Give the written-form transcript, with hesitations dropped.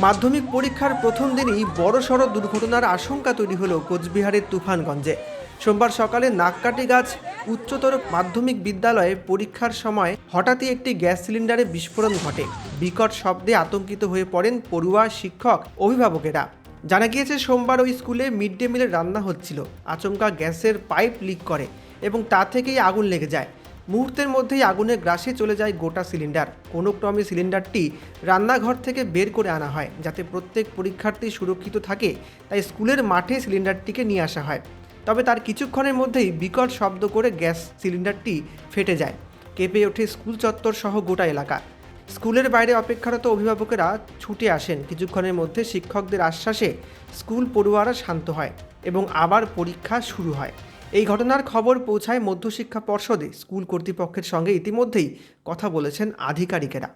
মাধ্যমিক পরীক্ষার প্রথম দিনই বড়সড় দুর্ঘটনার আশঙ্কা তৈরি হলো কোচবিহারের তুফানগঞ্জে। সোমবার সকালে নাককাটি গাছ উচ্চতর মাধ্যমিক বিদ্যালয়ে পরীক্ষার সময় হঠাৎই একটি গ্যাস সিলিন্ডারে বিস্ফোরণ ঘটে। বিকট শব্দে আতঙ্কিত হয়ে পড়েন পড়ুয়া, শিক্ষক, অভিভাবকেরা। জানা গিয়েছে, সোমবার ওই স্কুলে মিড ডে মিলের রান্না হচ্ছিল। আচমকা গ্যাসের পাইপ লিক করে এবং তা থেকেই আগুন লেগে যায়। মুহূর্তের মধ্যেই আগুনের গ্রাসে চলে যায় গোটা সিলিন্ডার। কোনো ক্রমে সিলিন্ডারটি রান্নাঘর থেকে বের করে আনা হয়, যাতে প্রত্যেক পরীক্ষার্থী সুরক্ষিত থাকে। তাই স্কুলের মাঠে সিলিন্ডারটিকে নিয়ে আসা হয়। তবে তার কিছুক্ষণের মধ্যেই বিকট শব্দ করে গ্যাস সিলিন্ডারটি ফেটে যায়। কেঁপে ওঠে স্কুল চত্বর সহ গোটা এলাকা। স্কুলের বাইরে অপেক্ষারত অভিভাবকেরা ছুটে আসেন। কিছুক্ষণের মধ্যে শিক্ষকদের আশ্বাসে স্কুল পড়ুয়ারা শান্ত হয় এবং আবার পরীক্ষা শুরু হয়। এই ঘটনার খবর পৌঁছায় মধ্যশিক্ষা পর্ষদে। স্কুল কর্তৃপক্ষের সঙ্গে ইতিমধ্যেই কথা বলেছেন আধিকারিকেরা।